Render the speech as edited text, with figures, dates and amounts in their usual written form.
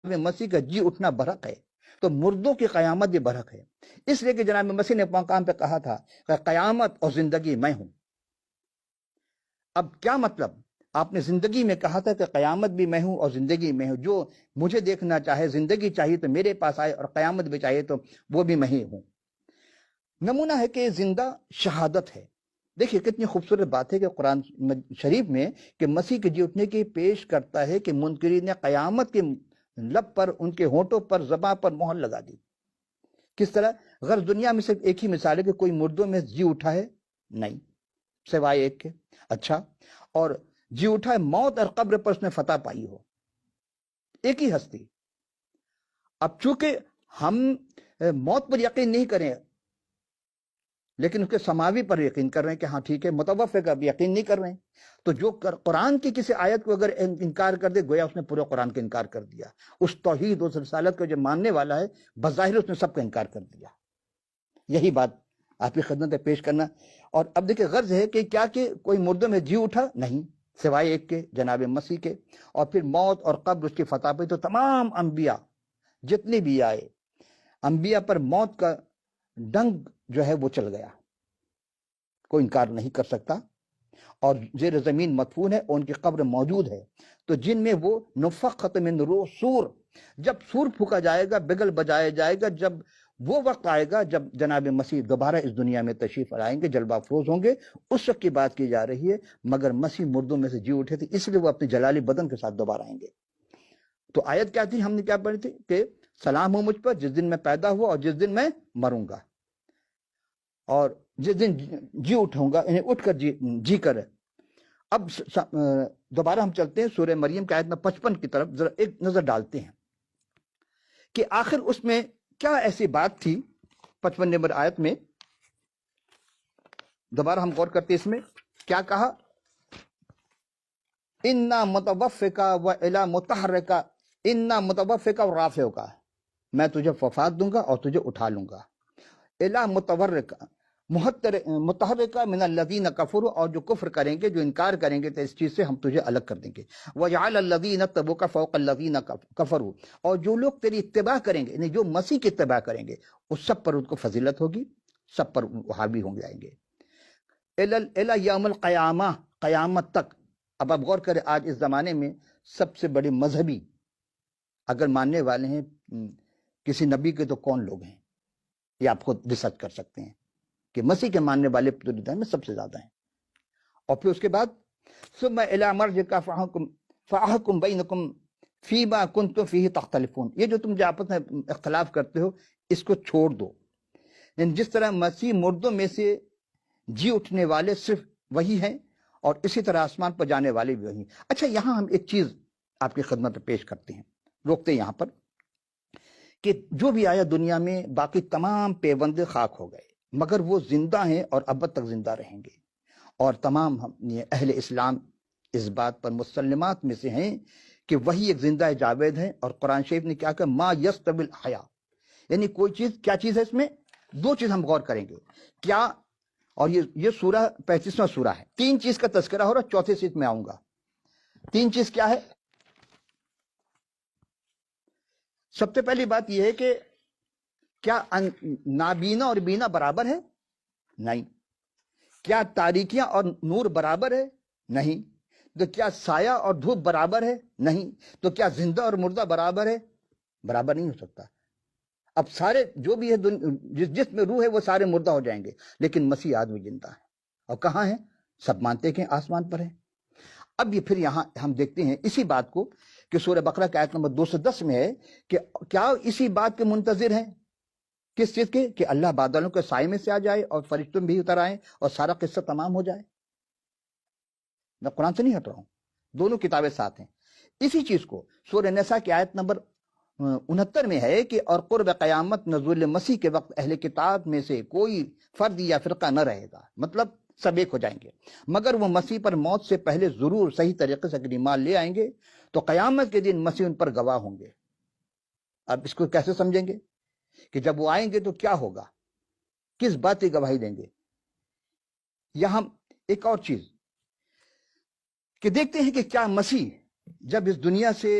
مسیح کا جی اٹھنا برحق ہے تو مردوں کی قیامت بھی برحق ہے، اس لیے کہ جناب مسیح نے مقام پہ کہا تھا کہ قیامت اور زندگی میں ہوں۔ اب کیا مطلب؟ آپ نے زندگی میں کہا تھا کہ قیامت بھی میں ہوں اور زندگی میں ہوں، جو مجھے دیکھنا چاہے، زندگی چاہیے تو میرے پاس آئے، اور قیامت بھی چاہیے تو وہ بھی میں ہی ہوں۔ نمونہ ہے کہ زندہ شہادت ہے۔ دیکھیے کتنی خوبصورت بات ہے کہ قرآن شریف میں کہ مسیح کے جی اٹھنے کی پیش کرتا ہے کہ منکرین نے قیامت کے لب پر، ان کے ہونٹوں پر، زباں پر مہر لگا دی۔ کس طرح؟ غرض دنیا میں صرف ایک ہی مثال ہے کہ کوئی مردوں میں جی اٹھا ہے؟ نہیں، سوائے ایک کے۔ اچھا، اور جی اٹھا ہے موت اور قبر پر اس نے فتح پائی ہو، ایک ہی ہستی۔ اب چونکہ ہم موت پر یقین نہیں کریں لیکن اس کے سماوی پر یقین کر رہے ہیں کہ ہاں ٹھیک ہے، متوفی کا بھی یقین نہیں کر رہے ہیں، تو جو قرآن کی کسی آیت کو اگر انکار کر دے گویا اس نے پورے قرآن کا انکار کر دیا۔ اس توحید، اس رسالت کو جو ماننے والا ہے بظاہر اس نے سب کا انکار کر دیا۔ یہی بات آپ کی خدمت میں پیش کرنا۔ اور اب دیکھیں غرض ہے کہ کیا کہ کوئی مردوں میں جی اٹھا؟ نہیں، سوائے ایک کے، جناب مسیح کے۔ اور پھر موت اور قبر اس کی فتح پہ، تو تمام انبیاء جتنے بھی آئے، انبیاء پر موت کا ڈنگ جو ہے وہ چل گیا، کوئی انکار نہیں کر سکتا، اور زیر زمین مدفون ہے، اور ان کی قبر موجود ہے۔ تو جن میں وہ نفخت من روح سور، جب سور پھونکا جائے گا، بگل بجایا جائے گا، جب وہ وقت آئے گا جب جناب مسیح دوبارہ اس دنیا میں تشریف لائیں گے، جلوہ افروز ہوں گے، اس وقت کی بات کی جا رہی ہے۔ مگر مسیح مردوں میں سے جی اٹھے تھے، اس لیے وہ اپنے جلالی بدن کے ساتھ دوبارہ آئیں گے۔ تو آیت کیا تھی؟ ہم نے کیا پڑھی تھی کہ سلام ہو مجھ پر جس دن میں پیدا ہوا اور جس دن میں مروں گا، اور جس دن جی اٹھوں گا، انہیں اٹھ کر جی کر۔ اب دوبارہ ہم چلتے ہیں سورہ مریم کی آیت میں 55 کی طرف، ذرا ایک نظر ڈالتے ہیں کہ آخر اس میں کیا ایسی بات تھی۔ 55 نمبر آیت میں دوبارہ ہم غور کرتے ہیں، اس میں کیا کہا؟ اِنَّا مُتَوَفِّكَ وَإِلَى مُتَحَرِّكَ اِنَّا مُتَوَفِّكَ وَرَافِعُكَ، میں تجھے وفات دوں گا اور تجھے اٹھا لوں گا۔ اِلَى مُتَوَرِّكَ متحرکہ من الذین کفروا، اور جو کفر کریں گے، جو انکار کریں گے تو اس چیز سے ہم تجھے الگ کر دیں گے۔ وَجَعَلَ الَّذِينَ اتَّبَعُوكَ فَوْقَ الَّذِينَ كَفَرُوا، اور جو لوگ تیری اتباع کریں گے، یعنی جو مسیح کی اتباع کریں گے، اس سب پر ان کو فضیلت ہوگی، سب پر حاوی ہوں جائیں گے۔ اِلَى یوم القیامہ، قیامت تک۔ اب آپ غور کریں، آج اس زمانے میں سب سے بڑے مذہبی اگر ماننے والے ہیں کسی نبی کے تو کون لوگ ہیں؟ یہ آپ خود ریسرچ کر سکتے ہیں کہ مسیح کے ماننے والے پوری دنیا میں سب سے زیادہ ہیں۔ اور پھر اس کے بعد ثم الی مرجعکم فاحکم بینکم فیما کنتم فیہ تختلفون، یہ جو تم آپس میں اختلاف کرتے ہو اس کو چھوڑ دو۔ یعنی جس طرح مسیح مردوں میں سے جی اٹھنے والے صرف وہی ہیں، اور اسی طرح آسمان پر جانے والے بھی وہی ہیں۔ اچھا، یہاں ہم ایک چیز آپ کی خدمت میں پیش کرتے ہیں، روکتے ہیں یہاں پر، کہ جو بھی آیا دنیا میں باقی تمام پیوندے خاک ہو گئے، مگر وہ زندہ ہیں اور ابد تک زندہ رہیں گے۔ اور تمام اہل اسلام اس بات پر مسلمات میں سے ہیں کہ وہی ایک زندہ جاوید ہے۔ اور قرآن شریف نے کیا کہا؟ ما یستوی الحیا، یعنی کوئی چیز، کیا چیز ہے اس میں؟ دو چیز ہم غور کریں گے کیا، اور یہ سورہ 35واں سورہ ہے، تین چیز کا تذکرہ ہو رہا ہے، چوتھے سے میں آؤں گا۔ تین چیز کیا ہے؟ سب سے پہلی بات یہ ہے کہ کیا نابینا اور بینا برابر ہے؟ نہیں۔ کیا تاریکیاں اور نور برابر ہے؟ نہیں۔ تو کیا سایہ اور دھوپ برابر ہے؟ نہیں۔ تو کیا زندہ اور مردہ برابر ہے؟ برابر نہیں ہو سکتا۔ اب سارے جو بھی ہے جس میں روح ہے وہ سارے مردہ ہو جائیں گے، لیکن مسیح آدمی زندہ ہے۔ اور کہاں ہے؟ سب مانتے کہ آسمان پر ہے۔ اب یہ پھر یہاں ہم دیکھتے ہیں اسی بات کو کہ سورہ بقرہ کی آیت نمبر 210 میں ہے کہ کیا اسی بات کے منتظر ہیں؟ کس چیز کے؟ کہ اللہ بادلوں کے سائے میں سے آ جائے اور فرشتوں بھی اتر آئیں اور سارا قصہ تمام ہو جائے۔ میں قرآن سے نہیں ہٹ رہا ہوں، دونوں کتابیں ساتھ ہیں۔ اسی چیز کو سورہ نساء کی آیت نمبر 69 میں ہے کہ اور قرب قیامت نزول مسیح کے وقت اہل کتاب میں سے کوئی فرد یا فرقہ نہ رہے گا، مطلب سب ایک ہو جائیں گے، مگر وہ مسیح پر موت سے پہلے ضرور صحیح طریقے سے اگر ایمان لے آئیں گے تو قیامت کے دن مسیح ان پر گواہ ہوں گے۔ اب اس کو کیسے سمجھیں گے کہ جب وہ آئیں گے تو کیا ہوگا، کس بات کی گواہی دیں گے؟ یہاں ایک اور چیز کہ دیکھتے ہیں کہ کیا مسیح جب اس دنیا سے